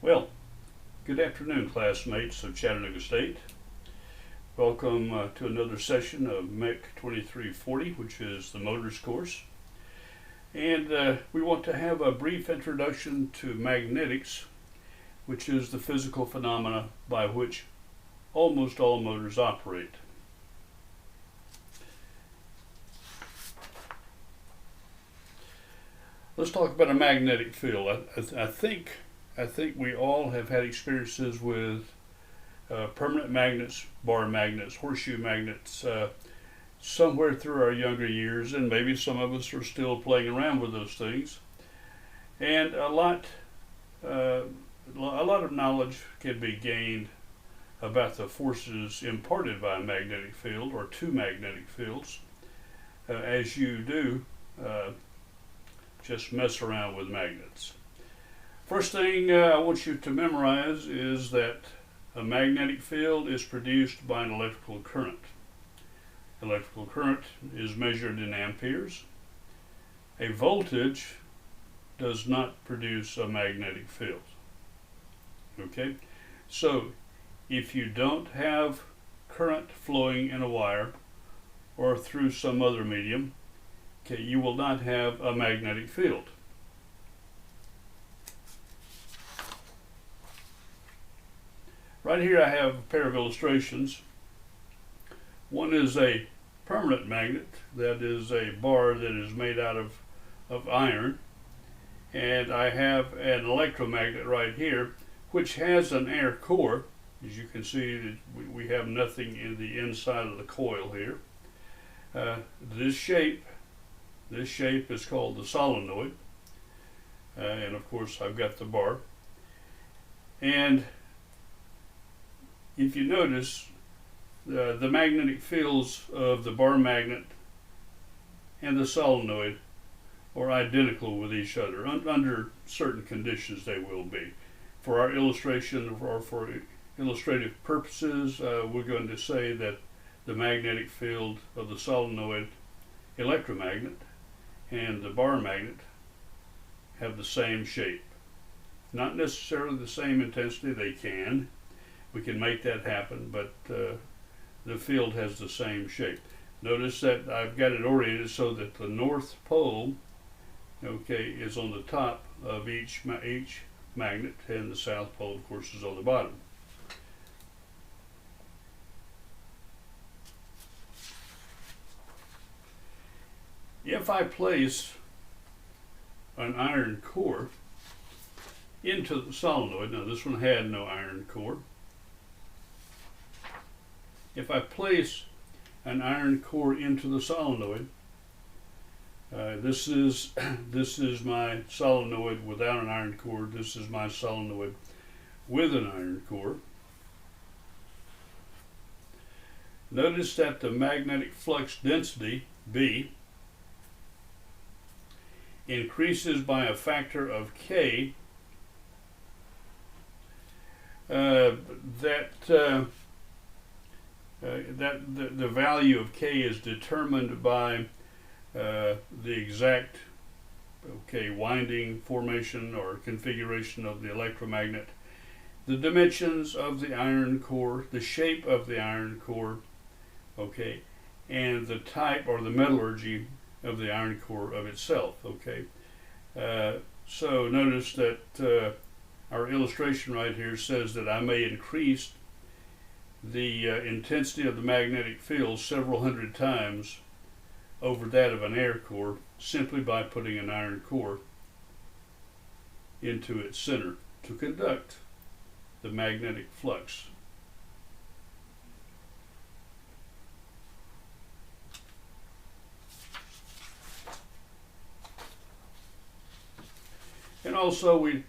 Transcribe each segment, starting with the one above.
Well, good afternoon, classmates of Chattanooga State. Welcome to another session of MECH 2340, which is the motors course. And we want to have a brief introduction to magnetics, which is the physical phenomena by which almost all motors operate. Let's talk about a magnetic field. I think we all have had experiences with permanent magnets, bar magnets, horseshoe magnets, somewhere through our younger years, and maybe some of us are still playing around with those things. And a lot of knowledge can be gained about the forces imparted by a magnetic field or two magnetic fields as you do just mess around with magnets. First thing I want you to memorize is that a magnetic field is produced by an electrical current. Electrical current is measured in amperes. A voltage does not produce a magnetic field. Okay? So, if you don't have current flowing in a wire or through some other medium, okay, you will not have a magnetic field. Right here I have a pair of illustrations. One is a permanent magnet, that is a bar that is made out of iron. And I have an electromagnet right here, which has an air core. As you can see, that we have nothing in the inside of the coil here. This shape is called the solenoid. And of course I've got the bar. And if you notice, the magnetic fields of the bar magnet and the solenoid are identical with each other. Under certain conditions they will be. For our illustration or for illustrative purposes, we're going to say that the magnetic field of the solenoid electromagnet and the bar magnet have the same shape. Not necessarily the same intensity. They can. We can make that happen, but the field has the same shape. Notice that I've got it oriented so that the north pole, okay, is on the top of each magnet, and the south pole, of course, is on the bottom. If I place an iron core into the solenoid, now this one had no iron core. If I place an iron core into the solenoid, this is my solenoid without an iron core. This is my solenoid with an iron core. Notice that the magnetic flux density, B, increases by a factor of K. The value of K is determined by the exact winding formation or configuration of the electromagnet, the dimensions of the iron core, the shape of the iron core, and the type or the metallurgy of the iron core of itself. So notice that our illustration right here says that I may increase the intensity of the magnetic field several hundred times over that of an air core simply by putting an iron core into its center to conduct the magnetic flux. And also I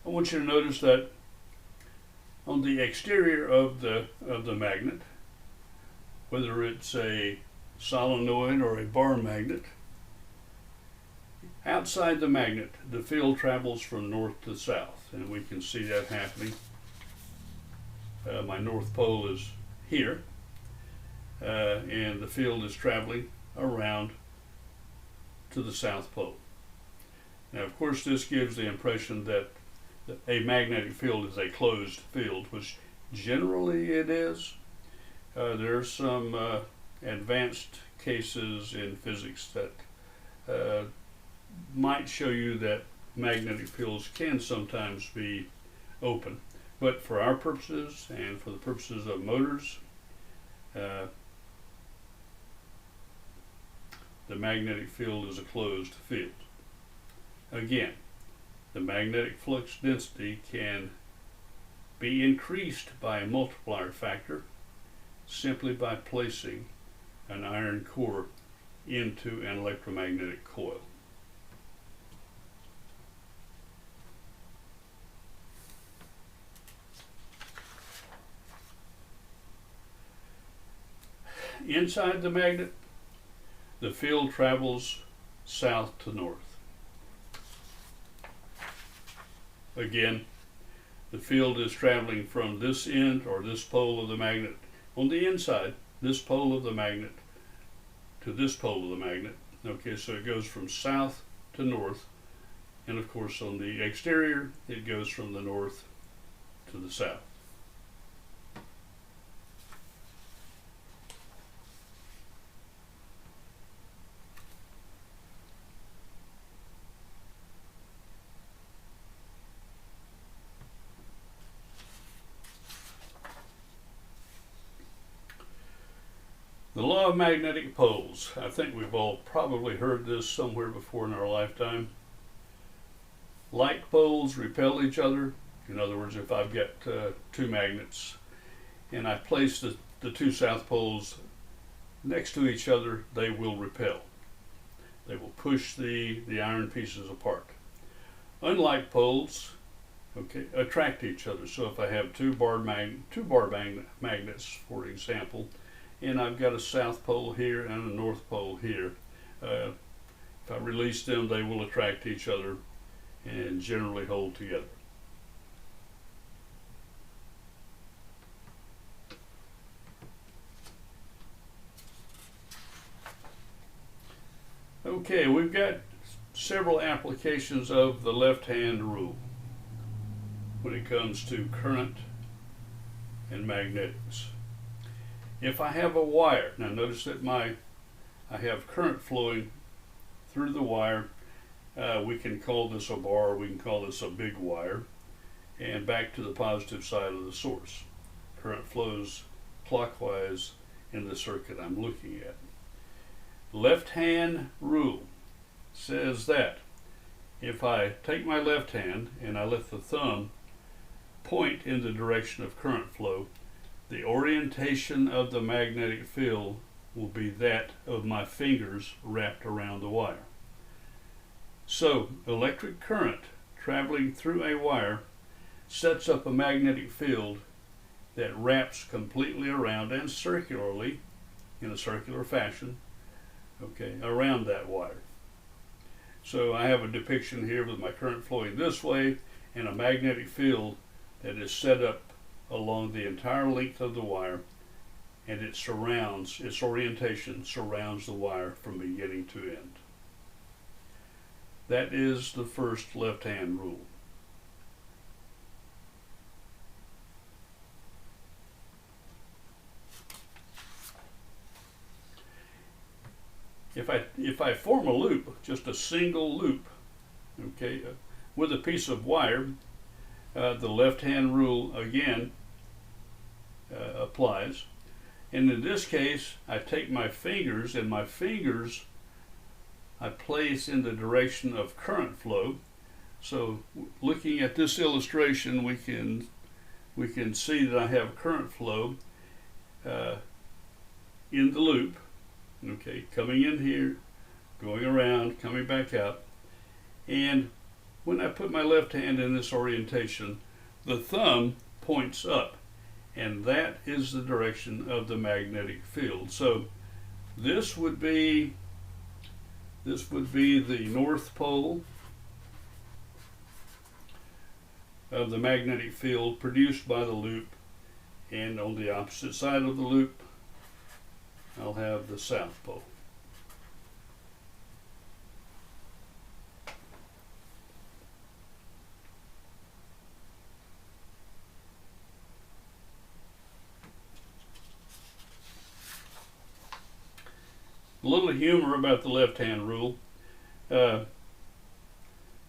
want you to notice that on the exterior of the magnet, whether it's a solenoid or a bar magnet, outside the magnet the field travels from north to south, and we can see that happening. My north pole is here, and the field is traveling around to the south pole. Now, of course, this gives the impression that a magnetic field is a closed field, which generally it is. There's some advanced cases in physics that might show you that magnetic fields can sometimes be open. But for our purposes and for the purposes of motors, the magnetic field is a closed field. Again, the magnetic flux density can be increased by a multiplier factor simply by placing an iron core into an electromagnetic coil. Inside the magnet, the field travels south to north. Again, the field is traveling from this end or this pole of the magnet on the inside, this pole of the magnet to this pole of the magnet. Okay, so it goes from south to north, and of course on the exterior it goes from the north to the south. The law of magnetic poles. I think we've all probably heard this somewhere before in our lifetime. Like poles repel each other. In other words, if I've got two magnets and I place the two south poles next to each other, they will repel. They will push the iron pieces apart. Unlike poles, okay, attract each other. So if I have two bar magnets, for example, and I've got a south pole here and a north pole here, if I release them, they will attract each other and generally hold together. Okay, we've got several applications of the left-hand rule when it comes to current and magnetics. If I have a wire, now notice that I have current flowing through the wire. We can call this a bar, we can call this a big wire, and back to the positive side of the source. Current flows clockwise in the circuit I'm looking at. Left-hand rule says that if I take my left hand and I let the thumb point in the direction of current flow, the orientation of the magnetic field will be that of my fingers wrapped around the wire. So, electric current traveling through a wire sets up a magnetic field that wraps completely around and circularly, in a circular fashion, okay, around that wire. So I have a depiction here with my current flowing this way and a magnetic field that is set up along the entire length of the wire, and its orientation surrounds the wire from beginning to end. That is the first left-hand rule. If I form a loop, just a single loop, okay, with a piece of wire, the left-hand rule again applies. And in this case, I take my fingers, and my fingers I place in the direction of current flow. So looking at this illustration, we can see that I have current flow in the loop, okay, coming in here, going around, coming back out. And when I put my left hand in this orientation, the thumb points up, and that is the direction of the magnetic field. So this would be the north pole of the magnetic field produced by the loop, and on the opposite side of the loop I'll have the south pole. A little humor about the left-hand rule. Uh,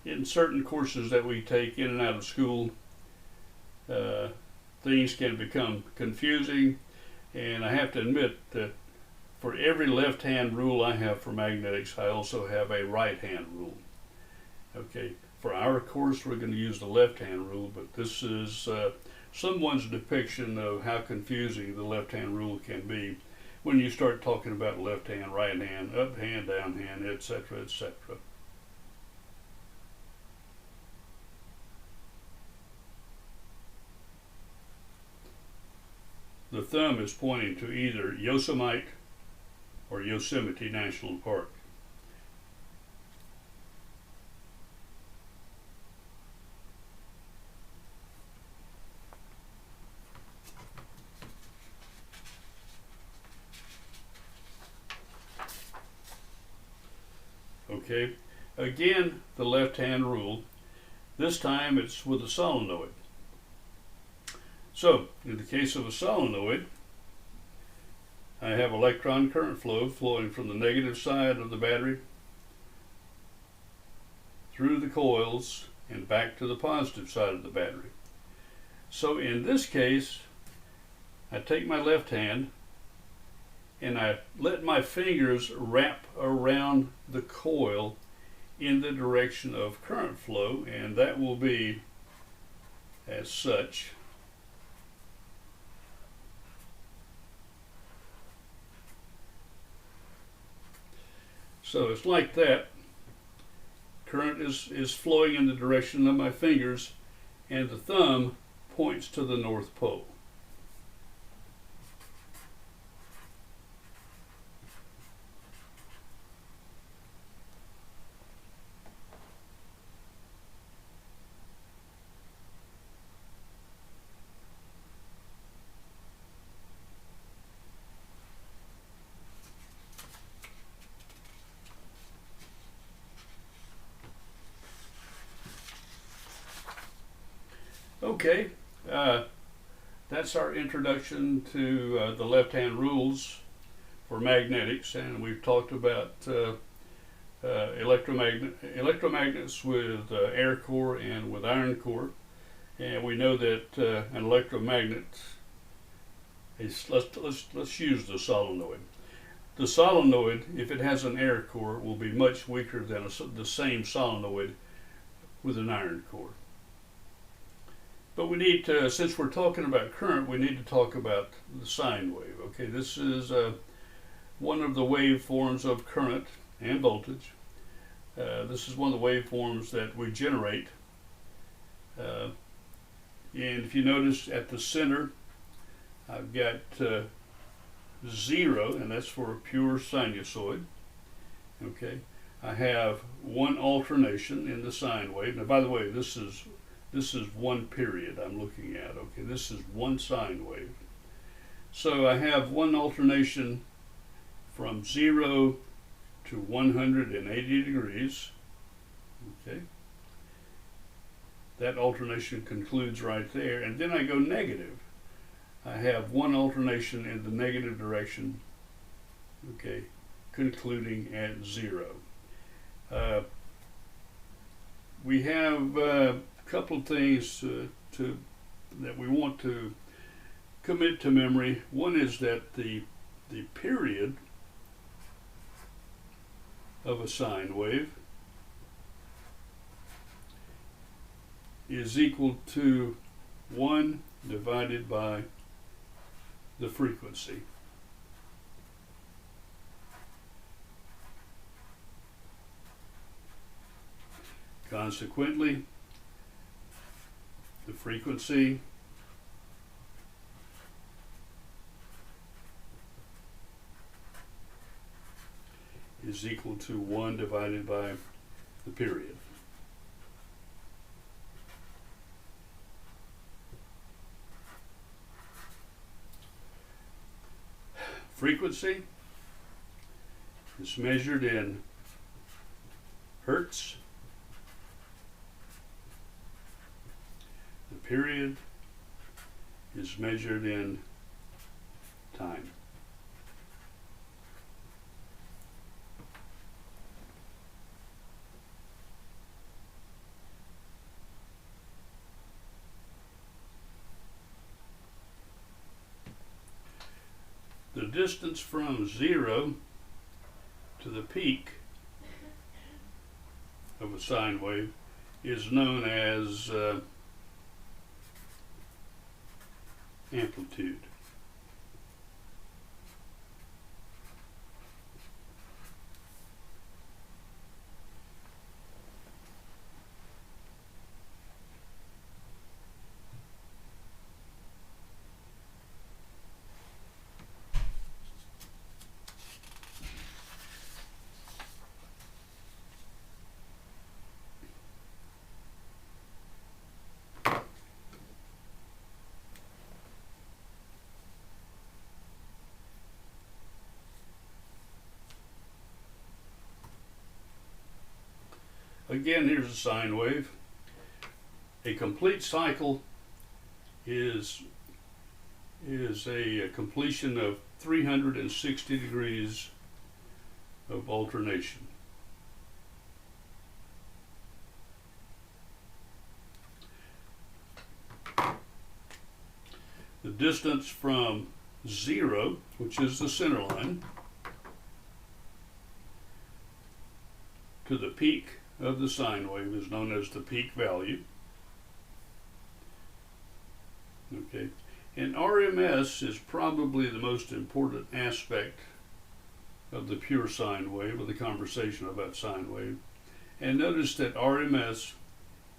in certain courses that we take in and out of school, uh, things can become confusing, and I have to admit that for every left-hand rule I have for magnetics, I also have a right-hand rule. Okay, for our course we're going to use the left-hand rule, but this is someone's depiction of how confusing the left-hand rule can be when you start talking about left hand, right hand, up hand, down hand, etc., etc. The thumb is pointing to either Yosemite or Yosemite National Park. Okay, again, the left-hand rule. This time it's with a solenoid. So, in the case of a solenoid, I have electron current flow flowing from the negative side of the battery through the coils and back to the positive side of the battery. So in this case, I take my left hand and I let my fingers wrap around the coil in the direction of current flow, and that will be as such. So it's like that. Current is flowing in the direction of my fingers, and the thumb points to the North Pole. Okay, that's our introduction to the left-hand rules for magnetics, and we've talked about electromagnets with air core and with iron core, and we know that an electromagnet is, let's use the solenoid. The solenoid, if it has an air core, will be much weaker than the same solenoid with an iron core. But we need to, since we're talking about current, we need to talk about the sine wave. Okay, this is one of the waveforms of current and voltage. This is one of the waveforms that we generate. And if you notice at the center, I've got 0, and that's for a pure sinusoid. Okay, I have one alternation in the sine wave. Now, by the way, this is one period I'm looking at. Okay, this is one sine wave. So I have one alternation from 0 to 180 degrees. Okay, that alternation concludes right there, and then I go negative. I have one alternation in the negative direction. Okay, concluding at 0. We have couple of things that we want to commit to memory. One is that the period of a sine wave is equal to 1 divided by the frequency. Consequently, the frequency is equal to 1 divided by the period. Frequency is measured in hertz. The period is measured in time. distance from 0 to the peak of a sine wave is known as amplitude. Again, here's a sine wave. A complete cycle is a completion of 360 degrees of alternation. The distance from 0, which is the center line, to the peak of the sine wave is known as the peak value. Okay, and RMS is probably the most important aspect of the pure sine wave, or the conversation about sine wave. And notice that RMS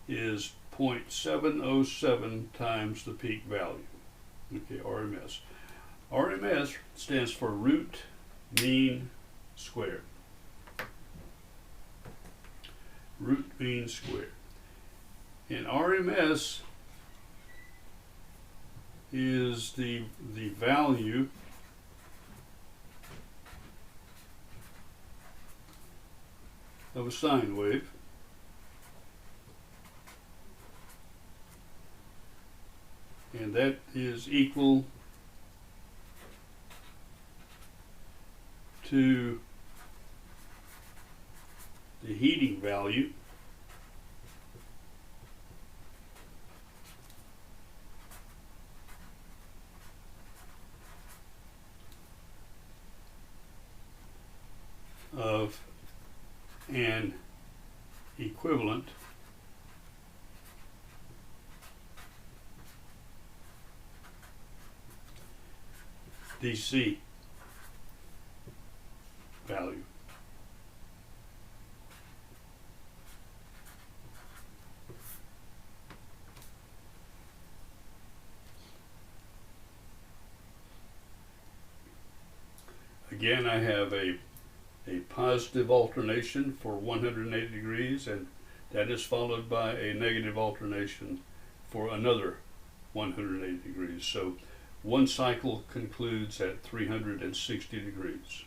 is 0.707 times the peak value. Okay, RMS. RMS stands for root mean squared. Root mean squared. And RMS is the value of a sine wave and that is equal to the heating value of an equivalent DC value. Again, I have a positive alternation for 180 degrees, and that is followed by a negative alternation for another 180 degrees. So one cycle concludes at 360 degrees.